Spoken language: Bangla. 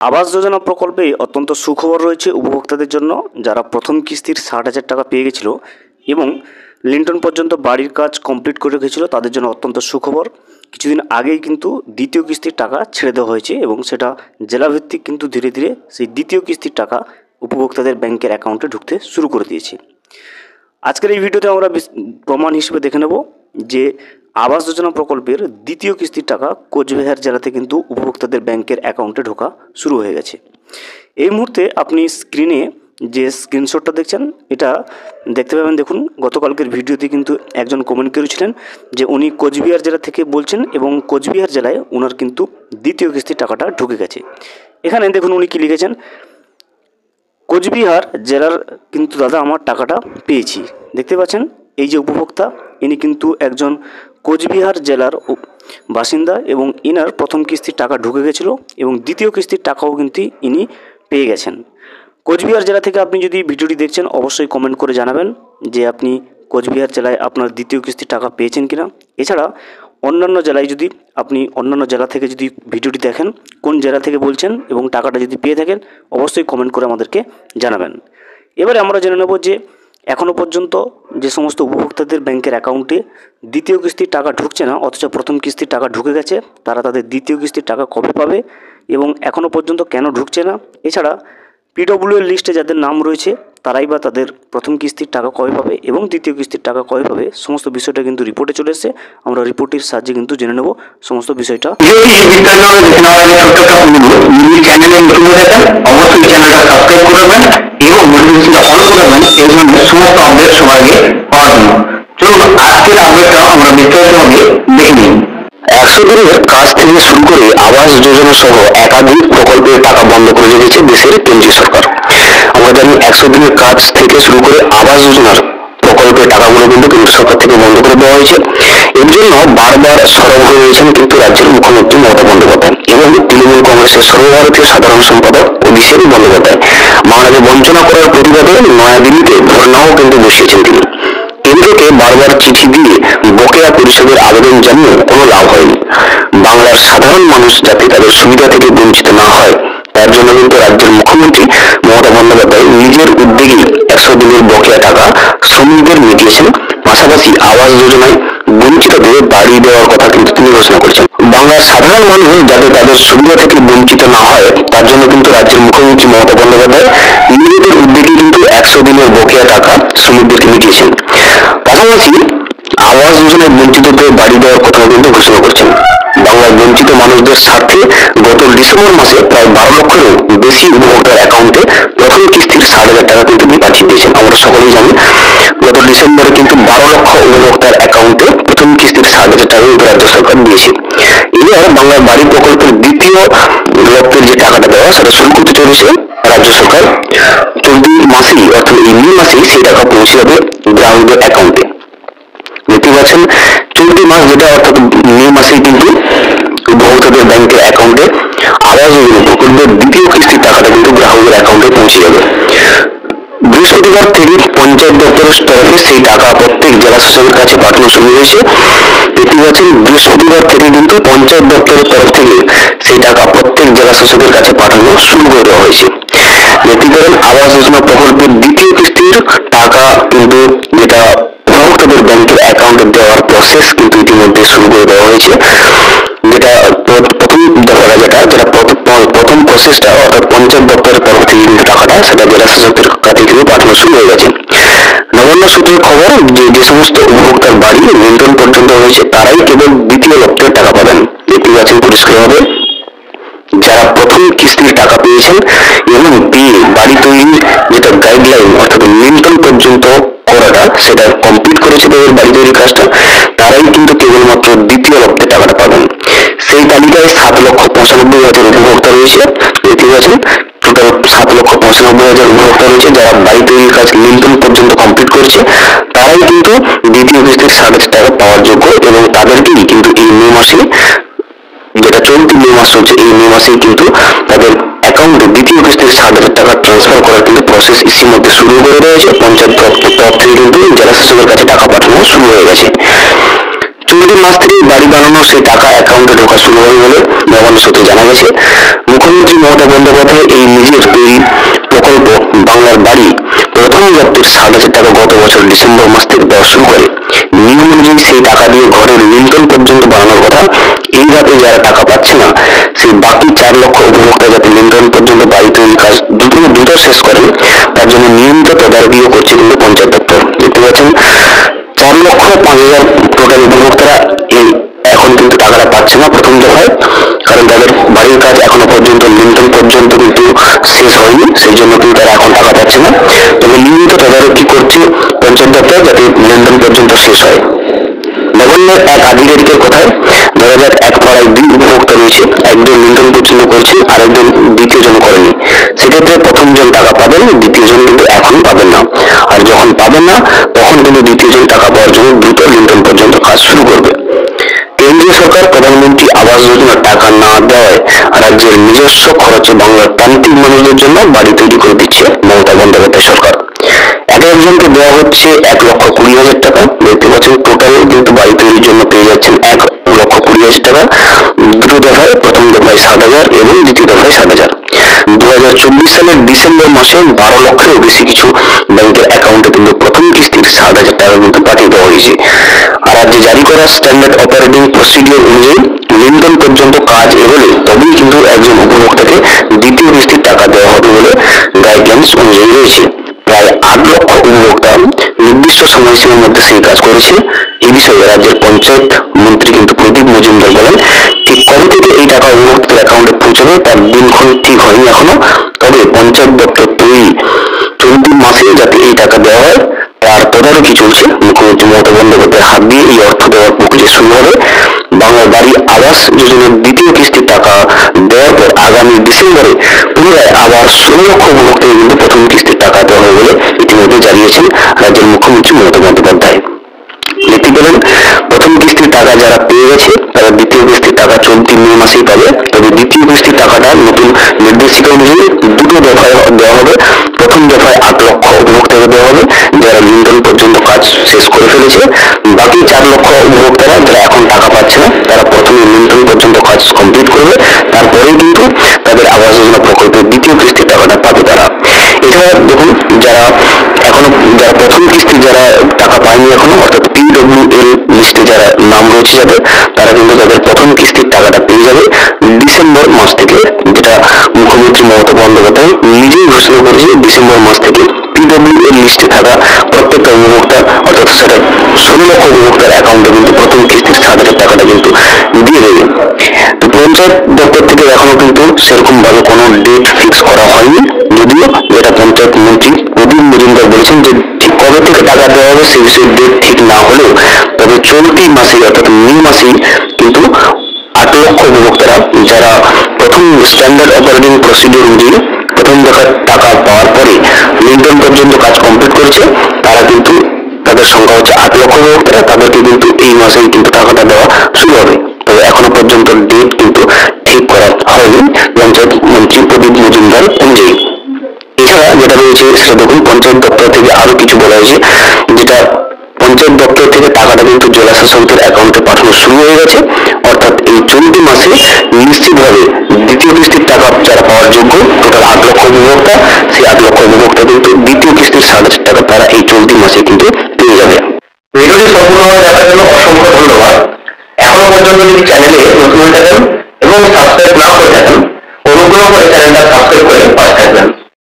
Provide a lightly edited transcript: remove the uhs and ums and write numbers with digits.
আবাস যোজনা প্রকল্পে অত্যন্ত সুখবর রয়েছে উপভোক্তাদের জন্য, যারা প্রথম কিস্তির 60,000 টাকা পেয়ে গেছিল এবং লিন্টন পর্যন্ত বাড়ির কাজ কমপ্লিট করে রেখেছিল, তাদের জন্য অত্যন্ত সুখবর। কিছুদিন আগেই কিন্তু দ্বিতীয় কিস্তির টাকা ছেড়ে দেওয়া হয়েছে এবং সেটা জেলাভিত্তিক কিন্তু ধীরে ধীরে সেই দ্বিতীয় কিস্তির টাকা উপভোক্তাদের ব্যাংকের অ্যাকাউন্টে ঢুকতে শুরু করে দিয়েছে। আজকের এই ভিডিওতে আমরা প্রমাণ হিসেবে দেখে নেব যে আবাস যোজনা প্রকল্পের দ্বিতীয় কিস্তির টাকা কোচবিহার জেলাতে কিন্তু উপভোক্তাদের ব্যাংকের অ্যাকাউন্টে ঢোকা শুরু হয়ে গেছে। এই মুহূর্তে আপনি স্ক্রিনে যে স্ক্রিনশটটা দেখছেন, এটা দেখতে পাবেন। দেখুন, গতকালকের ভিডিওতে কিন্তু একজন কমেন্ট করেছিলেন যে উনি কোচবিহার জেলা থেকে বলছেন এবং কোচবিহার জেলায় ওনার কিন্তু দ্বিতীয় কিস্তির টাকাটা ঢুকে গেছে। এখানে দেখুন উনি কী লিখেছেন, কোচবিহার জেলার কিন্তু দাদা আমার টাকাটা পেয়েছি। দেখতে পাচ্ছেন এই যে উপভোক্তা, ইনি কিন্তু একজন কোচবিহার জেলার বাসিন্দা এবং ইনার প্রথম কিস্তির টাকা ঢুকে গেছিলো এবং দ্বিতীয় কিস্তির টাকাও কিন্তু ইনি পেয়ে গেছেন। কোচবিহার জেলা থেকে আপনি যদি ভিডিওটি দেখছেন, অবশ্যই কমেন্ট করে জানাবেন যে আপনি কোচবিহার জেলায় আপনার দ্বিতীয় কিস্তির টাকা পেয়েছেন কিনা। এছাড়া অন্যান্য জেলায় যদি আপনি অন্যান্য জেলা থেকে যদি ভিডিওটি দেখেন, কোন জেলা থেকে বলছেন এবং টাকাটা যদি পেয়ে থাকেন, অবশ্যই কমেন্ট করে আমাদেরকে জানাবেন। এবারে আমরা জেনে নেব যে এখনও পর্যন্ত যে সমস্ত উপভোক্তাদের ব্যাংকের অ্যাকাউন্টে দ্বিতীয় কিস্তির টাকা ঢুকছে না, অথচ প্রথম কিস্তির টাকা ঢুকে গেছে, তারা তাদের দ্বিতীয় কিস্তির টাকা কবে পাবে এবং এখনও পর্যন্ত কেন ঢুকছে না। এছাড়া পিডব্লিউএর লিস্টে যাদের নাম রয়েছে তারাই বা তাদের প্রথম কিস্তির টাকা কবে পাবে এবং দ্বিতীয় কিস্তির টাকা কবে পাবে, সমস্ত বিষয়টা কিন্তু রিপোর্টে চলে এসেছে। আমরা রিপোর্টের সাহায্যে কিন্তু জেনে নেব সমস্ত বিষয়টা। একশো দিনের কাজ থেকে শুরু করে আবাস যোজনা সহ একাধিক প্রকল্পের টাকা বন্ধ করে রেখেছে দেশের কেন্দ্রীয় সরকার। আমরা জানি 100 দিনের কাজ থেকে শুরু করে আবাস যোজনার প্রকল্পের টাকাগুলো কিন্তু কেন্দ্র সরকার থেকে বন্ধ করে দেওয়া হয়েছে। এর জন্য বারবার সরব হয়ে রয়েছেন কিন্তু রাজ্যের মুখ্যমন্ত্রী মমতা বন্দ্যোপাধ্যায় এবং তৃণমূল কংগ্রেসের সর্বভারতীয় সাধারণ সম্পাদক অভিষেক বন্দ্যোপাধ্যায়। বাংলাকে বঞ্চনা করার প্রতিবাদে নয়াদিল্লিতে ধর্নাও কিন্তু বসিয়েছেন তিনি। কেন্দ্রকে বারবার চিঠি দিয়ে বকেয়া পরিশোধের আবেদন জানিয়ে কোনো লাভ হয়নি। বাংলার সাধারণ মানুষ যাতে তাদের সুবিধা থেকে বঞ্চিত না হয়, তার জন্য কিন্তু রাজ্যের মুখ্যমন্ত্রী মমতা বন্দ্যোপাধ্যায় নিজের উদ্যোগে 100 দিনের বকেয়া টাকা শ্রমিকদের মিটিয়েছেন। পাশাপাশি আবাস যোজনায় বঞ্চিতদের বাড়ি দেওয়ার কথা কিন্তু তিনি ঘোষণা করেছেন। বাংলার সাধারণ মানুষ যাতে তাদের সুবিধা থেকে বঞ্চিত না হয়, তার জন্য কিন্তু রাজ্যের মুখ্যমন্ত্রী মমতা বন্দ্যোপাধ্যায় নিজেদের উদ্যোগে কিন্তু 100 দিনের বকেয়া টাকা শ্রমিকদেরকে মিটিয়েছেন। পাশাপাশি আবাস যোজনায় বঞ্চিতদের বাড়ি দেওয়ার কথা কিন্তু ঘোষণা করছেন। বাংলার বঞ্চিত মানুষদের স্বার্থে গত ডিসেম্বর মাসে প্রায় 12 লক্ষেরও বেশি উপভোক্তার অ্যাকাউন্টে প্রথম কিস্তির 60,000 টাকা কিন্তু তিনি পাঠিয়ে দিয়েছেন। আমরা সকলেই জানি গত ডিসেম্বরে কিন্তু 12 লক্ষ উপভোক্তার অ্যাকাউন্টে প্রথম কিস্তির 60,000 টাকা কিন্তু রাজ্য সরকার দিয়েছে। এবার বাংলার বাড়ি প্রকল্পের দ্বিতীয় লক্ষের যে টাকাটা দেওয়া, সেটা শুরু করতে চলেছে রাজ্য সরকার। চলতি মাসেই অর্থাৎ এই মে মাসেই সেই টাকা পৌঁছে যাবে গ্রাহকদের অ্যাকাউন্টে। দেখতে পাচ্ছেন চলতি মাস যেটা অর্থাৎ মে মাসেই কিন্তু উপভোক্তাদের ব্যাংকের অ্যাকাউন্টে আবাস যোজনা প্রকল্পের দ্বিতীয় কিস্তির টাকাটা কিন্তু গ্রাহকদের অ্যাকাউন্টে পৌঁছে যাবে। বৃহস্পতিবার থেকে পঞ্চায়েত দপ্তরের তরফে সেই টাকা প্রত্যেক জেলা শাসকের কাছে পাঠানো শুরু হয়েছে। দেখতে পাচ্ছেন বৃহস্পতিবার থেকে কিন্তু পঞ্চায়েত দপ্তরের তরফ থেকে সেই টাকা প্রত্যেক জেলা শাসকের কাছে পাঠানো শুরু করে দেওয়া হয়েছে। দেখতে পারেন আবাস যোজনা প্রকল্পের দ্বিতীয় কিস্তির টাকা কিন্তু যেটা উপভোক্তাদের ব্যাংকের অ্যাকাউন্টে দেওয়ার প্রসেস কিন্তু ইতিমধ্যে শুরু করে দেওয়া হয়েছে। যেটা প্রথম দফাটা যেটা প্রথম প্রসেসটা অর্থাৎ পঞ্চায়েত দপ্তরের তরফ থেকে কিন্তু টাকাটা সেটা জেলা শাসকের কাছে কিন্তু পাঠানো শুরু হয়ে গেছে। নবান্ন সূত্রের খবর যে সমস্ত উপভোক্তার বাড়ি নিয়ন্ত্রণ পর্যন্ত হয়েছে, তারাই কেবল দ্বিতীয় লক্ষের টাকা পাবেন। দেখতে পাচ্ছেন পরিষ্কারভাবে যারা প্রথম কিস্তির টাকা পেয়েছেন এবং পেয়ে বাড়ি তৈরির যেটা গাইডলাইন অর্থাৎ নিয়ন্ত্রণ পর্যন্ত করাটা সেটা কমপ্লিট করেছে তাদের বাড়ি তৈরির কাজটা, তারাই কিন্তু কেবলমাত্র দ্বিতীয় লক্ষের টাকাটা পাবেন। সেই তালিকায় 7,95,000 উপভোক্তা রয়েছে। দেখতে পাচ্ছেন টোটাল 7,95,000 উপভোক্তা রয়েছে যারা বাড়ি তৈরির কাজ নিয়ন্ত্রণ পর্যন্ত কমপ্লিট করেছে, তারাই কিন্তু দ্বিতীয় কিস্তির 60,000 টাকা পাওয়ার যোগ্য এবং তাদেরকেই কিন্তু এই মে মাসে, যেটা চলতি মে মাস চলছে, এই মে মাসেই কিন্তু তাদের অ্যাকাউন্টে দ্বিতীয় কিস্তির 60,000 টাকা ট্রান্সফার করার কিন্তু প্রসেস ইতিমধ্যে শুরু করে রয়েছে। পঞ্চায়েত তরফ থেকে কিন্তু জেলা শাসকের কাছে টাকা পাঠানো শুরু হয়ে গেছে। চলুন চলতি মাস থেকে বাড়ি বানানোর সেই টাকা অ্যাকাউন্টে ঢোকা শুরু হবে বলে নবান্ন সূত্রে জানা গেছে। মুখ্যমন্ত্রী মমতা বন্দ্যোপাধ্যায় এই নিজের তৈরি প্রকল্প বাংলার বাড়ি প্রথম দপ্তর 60,000 টাকা গত বছর ডিসেম্বর মাস থেকে দেওয়া শুরু করে। নিয়ম অনুযায়ী সেই টাকা দিয়ে ঘরের লিন্টন পর্যন্ত বানানোর কথা। এই ধাপে যারা টাকা পাচ্ছে না সেই বাকি 4 লক্ষ উপভোক্তা যাতে লিন্টন পর্যন্ত বাড়ি তৈরির কাজ দ্রুত শেষ করেন তার জন্য নিয়মিত তদারকিও করছে কিন্তু পঞ্চায়েত দপ্তর। দেখতে পাচ্ছেন 4,05,000 টোটাল উপভোক্তারা এখন কিন্তু টাকাটা পাচ্ছে না প্রথম দফায়, কারণ তাদের বাড়ির কাজ এখনো পর্যন্ত লিন্টন পর্যন্ত কিন্তু শেষ হয়নি, সেই জন্য কিন্তু তারা এখন টাকা পাচ্ছে না। তবে নিয়মিত তদারকি করছে পঞ্চায়েত দপ্তর যাতে লিন্টন পর্যন্ত শেষ হয়। নবান্নের এক আধিকারিকের কথায় ধরা যাক এক পাড়ায় 2 উপভোক্তা রয়েছে, একজন লিন্টন পর্যন্ত করছে আর একজন দ্বিতীয় জন করেনি। সেক্ষেত্রে প্রথম জন টাকা পাবেন, দ্বিতীয় জন কিন্তু এখন পাবেন না। আর যখন পাবেন না তখন কিন্তু দ্বিতীয় জন টাকা পাওয়ার জন্য দ্রুত লিন্টন পর্যন্ত কাজ শুরু করবে। কেন্দ্রীয় সরকার প্রধানমন্ত্রী আবাস যোজনার টাকা না দেওয়ায় রাজ্যের নিজস্ব খরচে বাংলার প্রান্তিক মানুষদের জন্য বাড়ি তৈরি করে দিচ্ছে মমতা বন্দ্যোপাধ্যায় সরকার। একজনকে দেওয়া হচ্ছে 1,20,000 টাকা। দেখতে পাচ্ছেন টোটাল কিন্তু বাড়ি তৈরির জন্য পেয়ে যাচ্ছেন 1,20,000 টাকা। দুটো দফায়, প্রথম দফায় 7,000 এবং দ্বিতীয় দফায় 7,000। 2024 সালের ডিসেম্বর মাসে 12 লক্ষেরও বেশি কিছু ব্যাংকের অ্যাকাউন্টে কিন্তু প্রথম কিস্তির 7,000 টাকা কিন্তু পাঠিয়ে দেওয়া হয়েছে। আর রাজ্যে জারি করা স্ট্যান্ডার্ড অপারেটিং প্রসিডিওর অনুযায়ী লিন্টন পর্যন্ত কাজ এগোলে তবেই কিন্তু একজন উপভোক্তাকে দ্বিতীয় কিস্তির টাকা দেওয়া হবে বলে গাইডলাইন্স অনুযায়ী রয়েছে। প্রায় 8 লক্ষ উপভোক্তা নির্দিষ্ট সময়সীমার মধ্যে সেই কাজ করেছে। এই বিষয়ে রাজ্যের পঞ্চায়েত মন্ত্রী কিন্তু প্রদীপ মজুমদার বলেন, ঠিক কবে থেকে এই টাকা উপভোক্তার অ্যাকাউন্টে পৌঁছাবে তার দিনক্ষণ ঠিক হয়নি এখনো। তবে পঞ্চায়েত দপ্তর তৈরি চলতি মাসে যাতে এই টাকা দেওয়া হয় তার তদারকি চলছে। মুখ্যমন্ত্রী মমতা বন্দ্যোপাধ্যায়ের হাত দিয়ে এই অর্থ দেওয়ার প্রক্রিয়া শুরু হবে। বাংলার বাড়ি আবাস যোজনার দ্বিতীয় কিস্তির টাকা দেওয়ার পর আগামী ডিসেম্বরে পুনরায় আবার 16 লক্ষ উপভোক্তাকে কিন্তু প্রথম কিস্তির টাকা দেওয়া হবে বলে ইতিমধ্যে জানিয়েছেন রাজ্যের মুখ্যমন্ত্রী মমতা বন্দ্যোপাধ্যায়। দেখতে পেলেন প্রথম কিস্তির টাকা যারা পেয়ে গেছে তারা দ্বিতীয় কিস্তির টাকা চলতি মে মাসেই পাবে। তবে দ্বিতীয় কিস্তির টাকাটা নতুন নির্দেশিকা অনুযায়ী দুটো দফায় দেওয়া হবে। প্রথম দফায় 8 লক্ষ উপভোক্তাকে দেওয়া হবে যারা লিন্টন পর্যন্ত কাজ শেষ করে ফেলেছে। বাকি 4 লক্ষ উপভোক্তারা যারা এখন টাকা পাচ্ছে না তারা প্রথমে লিন্টন পর্যন্ত কাজ কমপ্লিট করবে, তারপরেই কিন্তু তাদের আবাস যোজনা প্রকল্পের দ্বিতীয় কিস্তির টাকাটা পাবে তারা। এছাড়া দেখুন যারা প্রথম কিস্তি যারা টাকা পায়নি এখনো, অর্থাৎ PWL লিস্টে যারা নাম রয়েছে যাদের, তারা কিন্তু তাদের প্রথম কিস্তির টাকাটা পেয়ে যাবে ডিসেম্বর মাস থেকে, যেটা মুখ্যমন্ত্রী মমতা বন্দ্যোপাধ্যায় নিজেই ঘোষণা করেছে। ডিসেম্বর মাস থেকে PWL লিস্টে থাকা প্রত্যেকটা উপভোক্তা, অর্থাৎ সেটা 16 লক্ষ উপভোক্তার অ্যাকাউন্টে কিন্তু প্রথম কিস্তির 7,000 টাকাটা কিন্তু দিয়ে দেবে। তো পঞ্চায়েত দপ্তর থেকে এখনো কিন্তু সেরকম ভাবে কোনো ডেট ফিক্স করা হয়নি, যদিও যেটা পঞ্চায়েত মন্ত্রী প্রদীপ মজুমদার বলেছেন যে ঠিক কবে থেকে টাকা দেওয়া হবে সেই বিষয়ে ডেট ঠিক না হলেও তবে চলতি মাসে অর্থাৎ মে মাসেই কিন্তু 8 লক্ষ উপভোক্তারা যারা প্রথম স্ট্যান্ডার্ড অপারেটিং প্রসিডিওর অনুযায়ী প্রথম দফার টাকা পাওয়ার পরে লিন্টন পর্যন্ত কাজ কমপ্লিট করেছে, তারা কিন্তু তাদের সংখ্যা হচ্ছে 8 লক্ষ উপভোক্তারা, তাদেরকে কিন্তু এই মাসেই কিন্তু টাকাটা দেওয়া শুরু হবে। তবে এখনো পর্যন্ত ডেট কিন্তু ঠিক করা হয়নি পঞ্চায়েত মন্ত্রী প্রদীপ মজুমদার অনুযায়ী। এছাড়া যেটা রয়েছে সেটা দেখুন পঞ্চায়েত দপ্তর থেকে আরো কিছু বলা হয়েছে, যেটা পঞ্চায়েত দপ্তর থেকে টাকাটা কিন্তু জেলা শাসকের অ্যাকাউন্টে পাঠানো শুরু হয়ে গেছে। অর্থাৎ এই চলতি মাসে নিশ্চিতভাবে দ্বিতীয় কিস্তির টাকা যারা পাওয়ার যোগ্য টোটাল 8 লক্ষ উপভোক্তা, সেই 8 লক্ষ উপভোক্তা কিন্তু দ্বিতীয় কিস্তির 7,000 টাকা তারা এই চলতি মাসে কিন্তু পেয়ে যাবে। ভিডিওটি সম্পূর্ণভাবে দেখার জন্য অসংখ্য ধন্যবাদ। এখনো পর্যন্ত যদি চ্যানেলে নতুন হয়ে থাকেন এবং সাবস্ক্রাইব না করে থাকেন অনুগ্রহ করে